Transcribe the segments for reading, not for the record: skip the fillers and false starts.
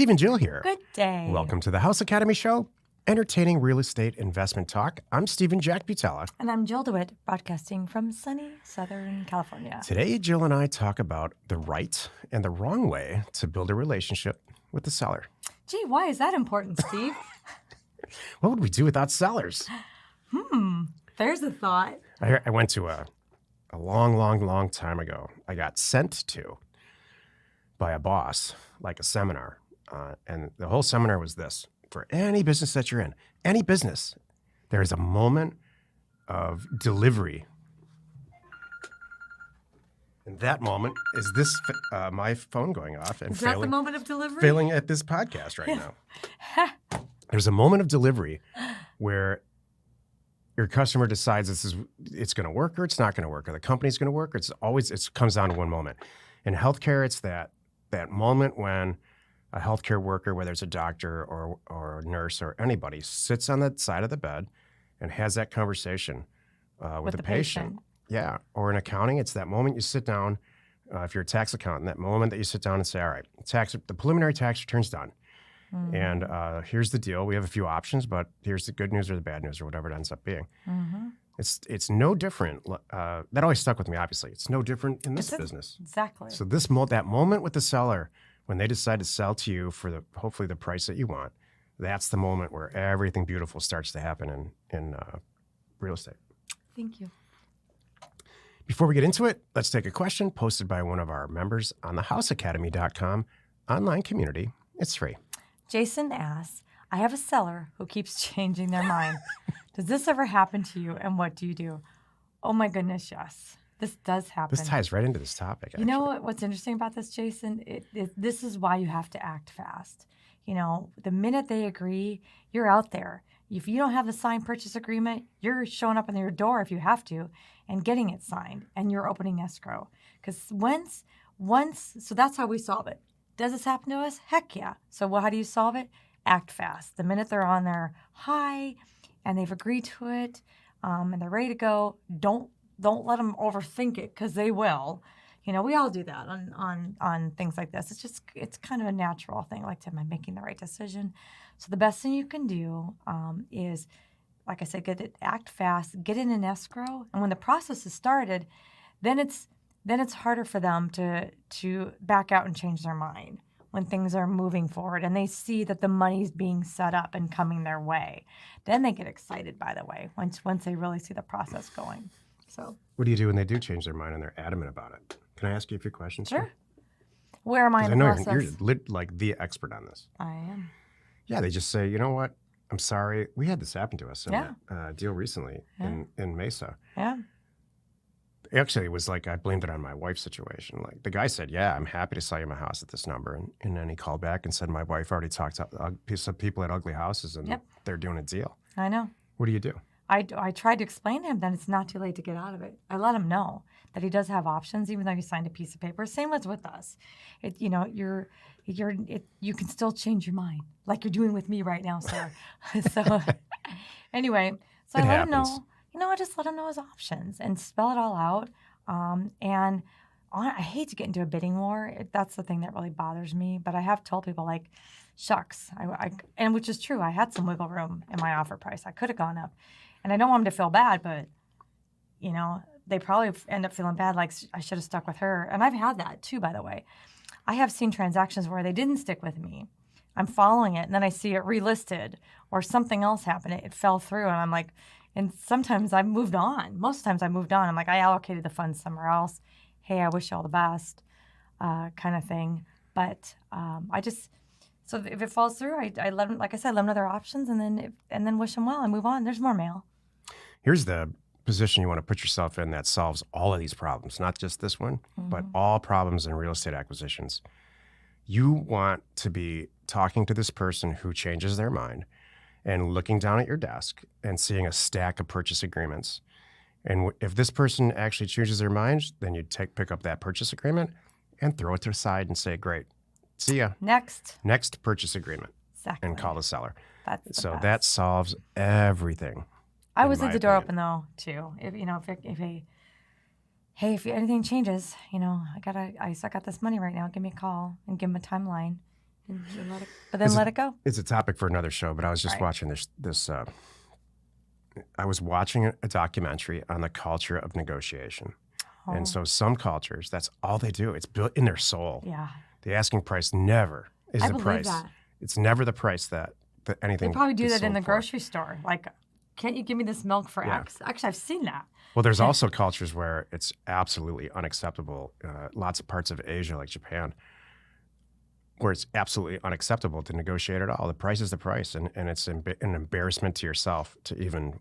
Steve and Jill here. Good day. Welcome to the House Academy Show, entertaining real estate investment talk. I'm Stephen Jack Butella. And I'm Jill DeWitt, broadcasting from sunny Southern California. Today, Jill and I talk about the right and the wrong way to build a relationship with the seller. Gee, why is that important, Steve? What would we do without sellers? There's a thought. I went to a long time ago. I got sent to by a boss, like a seminar. And the whole seminar was this: for any business that you're in, any business, there is a moment of delivery. And that moment is this, my phone going off and Is that the moment of delivery? failing at this podcast right now. There's a moment of delivery where your customer decides it's going to work or it's not going to work, or the company's going to work, or it comes down to one moment. In healthcare, it's that moment when a healthcare worker, whether it's a doctor or a nurse or anybody, sits on the side of the bed and has that conversation with the patient. Yeah. Or in accounting, it's that moment you sit down, if you're a tax accountant, that moment that you sit down and say, all right, the preliminary tax return's done. Mm-hmm. And here's the deal. We have a few options, but here's the good news or the bad news or whatever it ends up being. Mm-hmm. It's no different. That always stuck with me, obviously. It's no different in this business. Exactly. So that moment with the seller, when they decide to sell to you for hopefully the price that you want, that's the moment where everything beautiful starts to happen in real estate. Thank you. Before we get into it, let's take a question posted by one of our members on the houseacademy.com online community. It's free. Jason asks, I have a seller who keeps changing their mind. Does this ever happen to you, and what do you do? Oh my goodness, yes. This does happen. This ties right into this topic, actually. You know what's interesting about this, Jason? This is why you have to act fast. You know, the minute they agree, you're out there. If you don't have the signed purchase agreement, you're showing up on your door if you have to and getting it signed, and you're opening escrow. Because so that's how we solve it. Does this happen to us? Heck yeah. So how do you solve it? Act fast. The minute they're on their high and they've agreed to it and they're ready to go, don't let them overthink it, because they will. You know, we all do that on things like this. It's kind of a natural thing. Like, am I making the right decision? So the best thing you can do is, like I said, act fast, get in an escrow, and when the process is started, then it's harder for them to back out and change their mind when things are moving forward and they see that the money's being set up and coming their way. Then they get excited, by the way, once they really see the process going. So, what do you do when they do change their mind and they're adamant about it? Can I ask you a few questions? Sure. Where am I in the process? I know you're like the expert on this. I am. Yeah, they just say, you know what? I'm sorry. We had this happen to us in a deal recently in Mesa. Yeah. Actually, it was like I blamed it on my wife's situation. Like, the guy said, yeah, I'm happy to sell you my house at this number. And then he called back and said, my wife already talked to some people at ugly houses and they're doing a deal. I know. What do you do? I tried to explain to him that it's not too late to get out of it. I let him know that he does have options, even though he signed a piece of paper. Same as with us. You can still change your mind, like you're doing with me right now, sir. So anyway, I let him know. I just let him know his options and spell it all out. I hate to get into a bidding war. That's the thing that really bothers me. But I have told people, like, shucks, and which is true. I had some wiggle room in my offer price. I could have gone up. And I don't want them to feel bad, but, they probably end up feeling bad, like I should have stuck with her. And I've had that too, by the way. I have seen transactions where they didn't stick with me. I'm following it, and then I see it relisted or something else happened. It fell through, and I'm like, and sometimes I've moved on. Most times I moved on. I'm like, I allocated the funds somewhere else. Hey, I wish you all the best, kind of thing. But so if it falls through, I let them, like I said, let them know their options, and then wish them well and move on. There's more mail. Here's the position you want to put yourself in that solves all of these problems, not just this one, but all problems in real estate acquisitions. You want to be talking to this person who changes their mind and looking down at your desk and seeing a stack of purchase agreements. And if this person actually changes their mind, then you pick up that purchase agreement and throw it to the side and say, great, see ya. Next purchase agreement. Exactly. And call the seller. That's so that solves everything. I always leave the door open, though, too. If anything changes, I still got this money right now. Give me a call and give them a timeline, But then let it go. It's a topic for another show, but I was just Right. watching I was watching a documentary on the culture of negotiation. Oh, And so some cultures, that's all they do. It's built in their soul. yeah. The asking price never is I the believe price. that. It's never the price that anything They probably do is that in sold the for. grocery store. Like, can't you give me this milk for Yeah. X? Actually, I've seen that. Well, there's also cultures where it's absolutely unacceptable. Lots of parts of Asia, like Japan, where it's absolutely unacceptable to negotiate at all. The price is the price, and it's an embarrassment to yourself to even,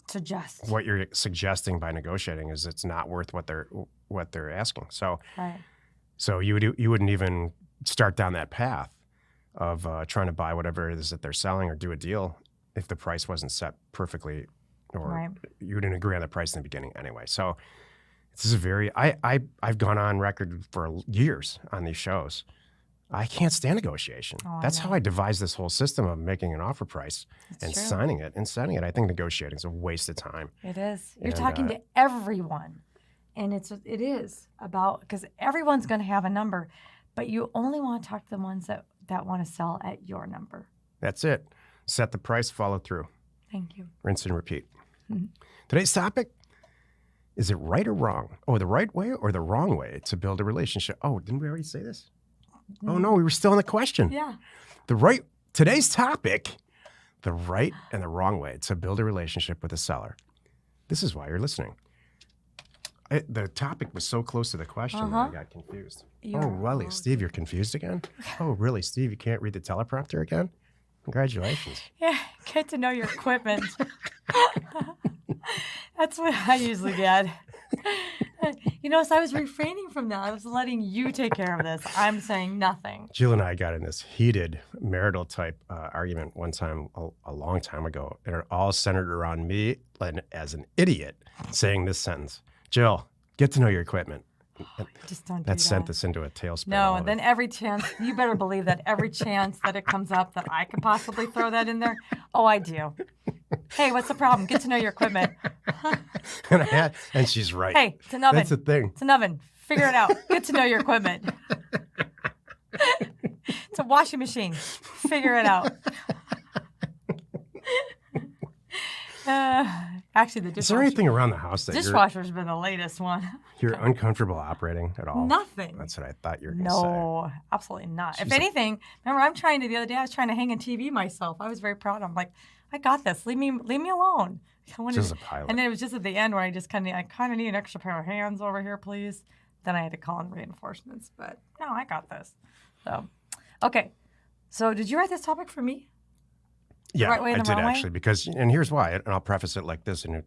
Suggest. what you're suggesting by negotiating is it's not worth what they're asking. So, Right. so you wouldn't even start down that path of trying to buy whatever it is that they're selling or do a deal if the price wasn't set perfectly, or Right. you didn't agree on the price in the beginning anyway. So this is I've gone on record for years on these shows. I can't stand negotiation. Oh, I That's know. how I devised this whole system of making an offer price It's and true. signing it and setting it. I think negotiating is a waste of time. It is. You're And, talking to everyone. And it is about, because everyone's going to have a number, but you only want to talk to the ones that want to sell at your number. That's it. Set the price, follow through, Thank you. rinse and repeat. Mhm. Today's topic, is it right or wrong? Oh, the right way or the wrong way to build a relationship? Oh, didn't we already say this? Oh, no, we were still in the question. Yeah. Today's topic, the right and the wrong way to build a relationship with a seller. This is why you're listening. The topic was so close to the question that I got confused. You're Really, wrong. Steve, you're confused again? Oh, really, Steve, you can't read the teleprompter again? Congratulations. Yeah. Get to know your equipment. That's what I usually get. So I was refraining from that. I was letting you take care of this. I'm saying nothing. Jill and I got in this heated marital type argument one time, a long time ago, and it all centered around me as an idiot saying this sentence: Jill, get to know your equipment. Just don't do That that. sent us into a tailspin. No, all and of then it. every chance, you better believe that every chance that it comes up that I could possibly throw that in there, oh, I do. Hey, what's the problem? Get to know your equipment. and she's right. Hey, it's an oven. That's the thing. It's an oven. Figure it out. Get to know your equipment. It's a washing machine. Figure it out. Actually, the Is there anything around the house that dishwasher's been the latest one. you're uncomfortable operating at all? Nothing. That's what I thought you were going to say. No, absolutely not. She's If anything, remember, the other day I was trying to hang a TV myself. I was very proud. I'm like, I got this. Leave me alone. Just a pilot. And then it was just at the end where I kind of need an extra pair of hands over here, please. Then I had to call in reinforcements. But no, I got this. So, okay. So did you write this topic for me? Yeah, right way and I the did wrong way? actually, because, and here's why, and I'll preface it like this in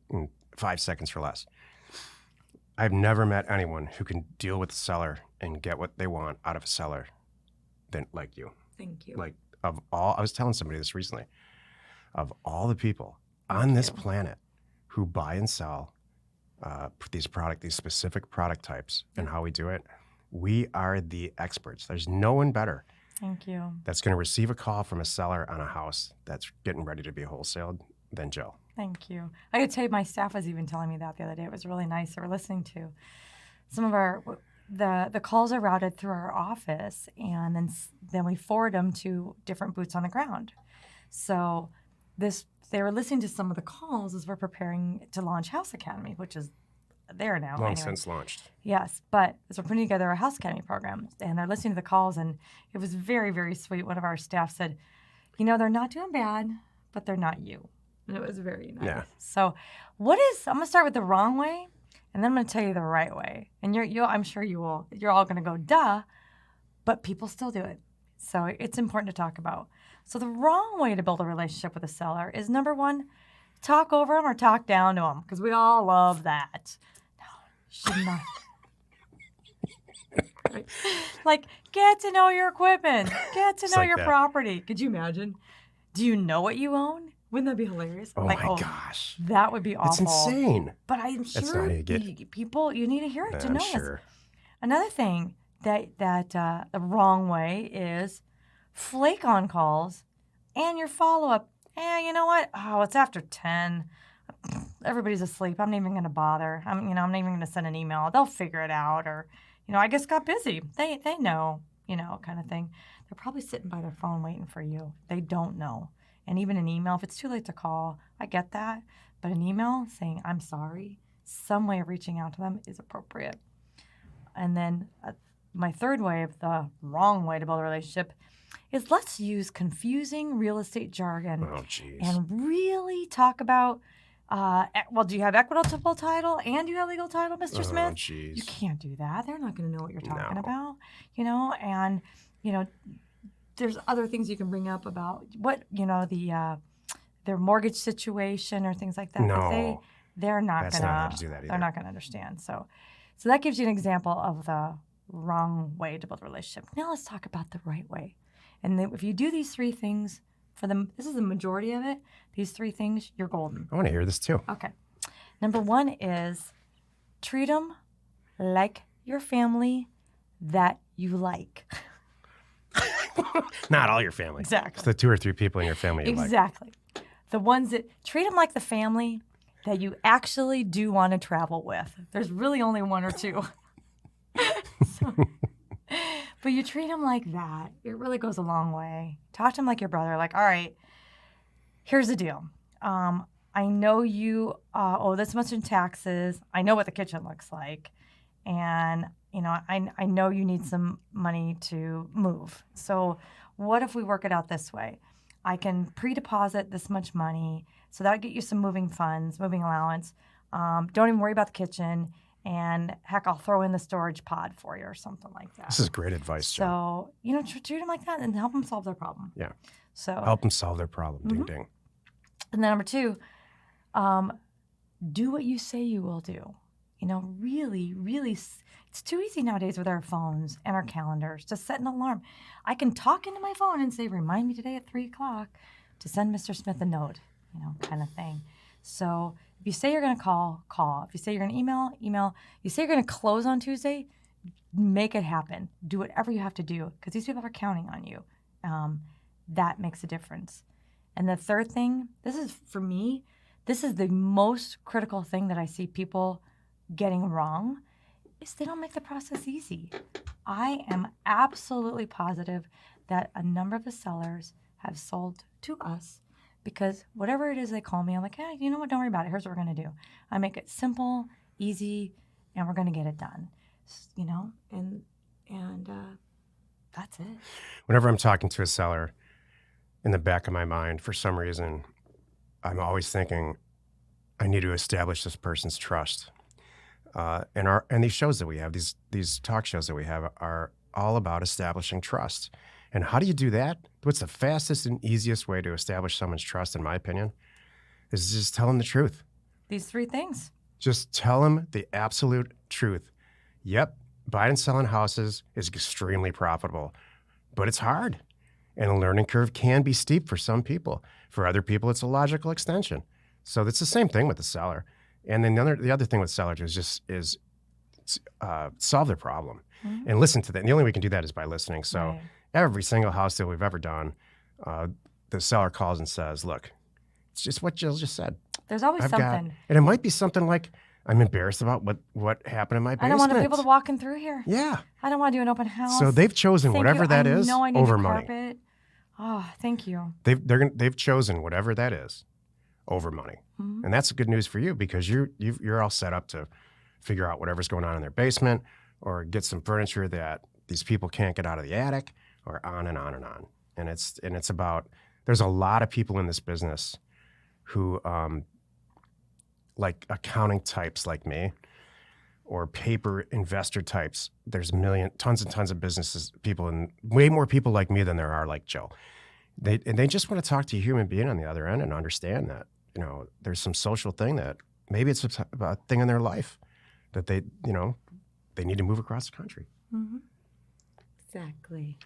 5 seconds or less. I've never met anyone who can deal with the seller and get what they want out of a seller than like you. Thank you. Like, I was telling somebody this recently, of all the people on this planet who buy and sell these specific product types and how we do it, we are the experts. There's no one better Thank you. that's going to receive a call from a seller on a house that's getting ready to be wholesaled than Jill. Thank you. I could tell you my staff was even telling me that the other day. It was really nice. They were listening to some of the calls are routed through our office, and then we forward them to different boots on the ground. So they were listening to some of the calls as we're preparing to launch House Academy, which is there now. Long anyway. since launched. Yes, but as we're putting together a House Academy program, and they're listening to the calls, and it was very, very sweet. One of our staff said, they're not doing bad, but they're not you. And it was very nice. Yeah. So I'm going to start with the wrong way, and then I'm going to tell you the right way. And I'm sure you will. You're all going to go, duh, but people still do it. So it's important to talk about. So the wrong way to build a relationship with a seller is, number one, talk over them or talk down to them, because we all love that. No, should not. Like, get to know your equipment. Get to It's know like your that. property. Could you imagine? Do you know what you own? Wouldn't that be hilarious? Oh my gosh. That would be awful. That's insane. But I'm That's sure not how you get- people, you need to hear it to I'm know this. sure. Another thing that the wrong way is flake on calls and your follow-up. You know what? Oh, it's after 10. Everybody's asleep. I'm not even going to bother. I'm not even going to send an email. They'll figure it out. Or, I just got busy. They know, kind of thing. they're probably sitting by their phone waiting for you. They don't know. And even an email, if it's too late to call, I get that. But an email saying, I'm sorry, some way of reaching out to them is appropriate. And then my third way of the wrong way to build a relationship is let's use confusing real estate jargon and really talk about, do you have equitable title and you have legal title, Mr. Smith? Geez. You can't do that. They're not going to know what you're talking about, and, there's other things you can bring up about what, their mortgage situation or things like that. No. But they're not That's going not how to do that either. They're not going to understand. So that gives you an example of the wrong way to build a relationship. Now let's talk about the right way. And then if you do these three things, this is the majority of it, these three things, you're golden. I want to hear this too. Okay. Number one is treat them like your family that you like. Not all your family. Exactly. It's the 2 or 3 people in your family you like. Exactly. The ones that treat them like the family that you actually do want to travel with. There's really only 1 or 2. But you treat them like that. It really goes a long way. Talk to them like your brother. Like, all right, here's the deal. I know you owe this much in taxes. I know what the kitchen looks like. And, I know you need some money to move. So what if we work it out this way? I can pre-deposit this much money. So that'll get you some moving allowance. Don't even worry about the kitchen. And heck, I'll throw in the storage pod for you or something like that. This is great advice, Joe. So, treat them like that and help them solve their problem. Yeah. So help them solve their problem. Ding, ding. And then number 2, do what you say you will do. Really, really, it's too easy nowadays with our phones and our calendars to set an alarm. I can talk into my phone and say, remind me today at 3:00 to send Mr. Smith a note, kind of thing. So if you say you're going to call. If you say you're going to email. You say you're going to close on Tuesday, make it happen. Do whatever you have to do because these people are counting on you. That makes a difference. And the third thing, this is the most critical thing that I see people getting wrong, is they don't make the process easy. I am absolutely positive that a number of the sellers have sold to us because whatever it is they call me, I'm like, hey, you know what? Don't worry about it. Here's what we're going to do. I make it simple, easy, and we're going to get it done. And that's it. Whenever I'm talking to a seller, in the back of my mind, for some reason, I'm always thinking, I need to establish this person's trust. And these shows that we have, these talk shows that we have, are all about establishing trust. And how do you do that? What's the fastest and easiest way to establish someone's trust, in my opinion, is just tell them the truth. These 3 things. Just tell them the absolute truth. Yep, buying and selling houses is extremely profitable, but it's hard. And a learning curve can be steep for some people. For other people, it's a logical extension. So it's the same thing with the seller. And then the other thing with sellers is solve their problem and listen to that. And the only way we can do that is by listening. So every single house that we've ever done, the seller calls and says, look, it's just what Jill just said. There's always something. And it might be something like, I'm embarrassed about what happened in my basement. I don't want people to walk in through here. Yeah. I don't want to do an open house. So they've chosen whatever that is over money. Carpet. Oh, thank you. They've chosen whatever that is over money. And that's good news for you because you're all set up to figure out whatever's going on in their basement or get some furniture that these people can't get out of the attic or on and on and on. And it's about, there's a lot of people in this business who like accounting types like me or paper investor types. There's tons and tons of businesses, people, and way more people like me than there are like Joe. They just want to talk to a human being on the other end and understand that, there's some social thing that maybe it's a thing in their life that they need to move across the country. Mm-hmm. Exactly.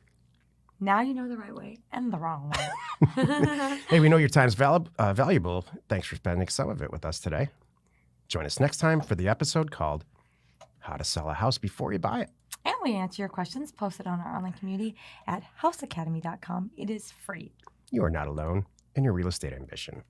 Now you know the right way and the wrong way. Hey, we know your time's valuable. Thanks for spending some of it with us today. Join us next time for the episode called How to Sell a House Before You Buy It. And we answer your questions posted on our online community at houseacademy.com. It is free. You are not alone in your real estate ambition.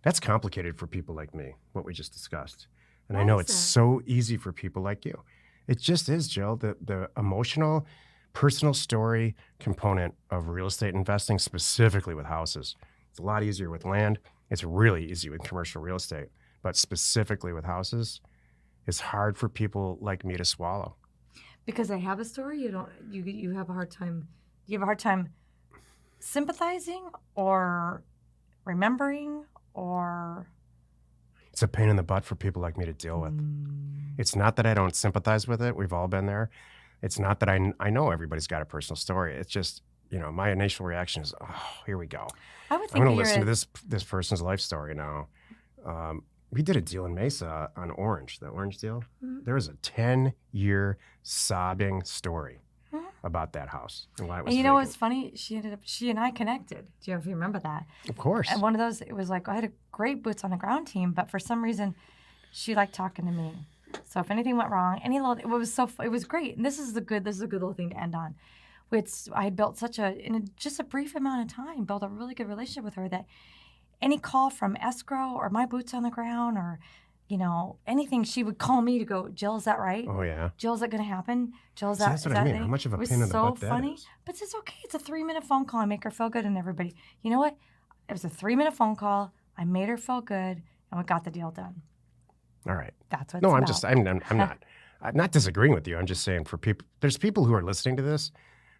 That's complicated for people like me, what we just discussed. And I know it's so easy for people like you. It just is, Jill. The emotional personal story component of real estate investing, specifically with houses. It's a lot easier with land. It's really easy with commercial real estate, but specifically with houses, it's hard for people like me to swallow. Because they have a story, you have a hard time. You have a hard time sympathizing or remembering, or it's a pain in the butt for people like me to deal with. It's not that I don't sympathize with it. We've all been there. It's not that I know everybody's got a personal story. It's just, my initial reaction is, oh, here we go. I would think I'm going to listen to this person's life story now. We did a deal in Mesa on Orange, the Orange deal. Mm-hmm. There was a 10-year sobbing story about that house and why it was. And you vacant. know what's funny? She and I connected. Do you know if you remember that? Of course. And one of those, it was like I had a great boots on the ground team, but for some reason, she liked talking to me. So if anything went wrong, it was great. And this is a good little thing to end on. I had built in just a brief amount of time, built a really good relationship with her that any call from escrow or my boots on the ground or, anything, she would call me to go, Jill, is that right? Oh, yeah. Jill, is that going to happen? Jill, is See, that that's what I mean. How much of a pain in the butt that is. so funny. But it's okay. It's a 3-minute phone call. I make her feel good and everybody. You know what? It was a 3-minute phone call. I made her feel good and we got the deal done. All right. That's what it's about. I'm not disagreeing with you. I'm just saying there's people who are listening to this.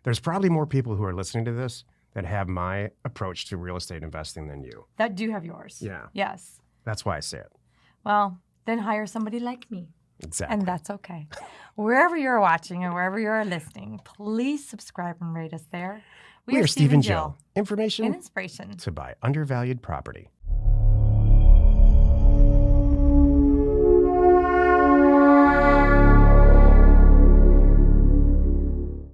There's probably more people who are listening to this that have my approach to real estate investing than you. That do have yours. Yeah. Yes. That's why I say it. Well, then hire somebody like me. Exactly. And that's okay. Wherever you're watching or wherever you're listening, please subscribe and rate us there. We are Steve and Jill. Information and inspiration to buy undervalued property.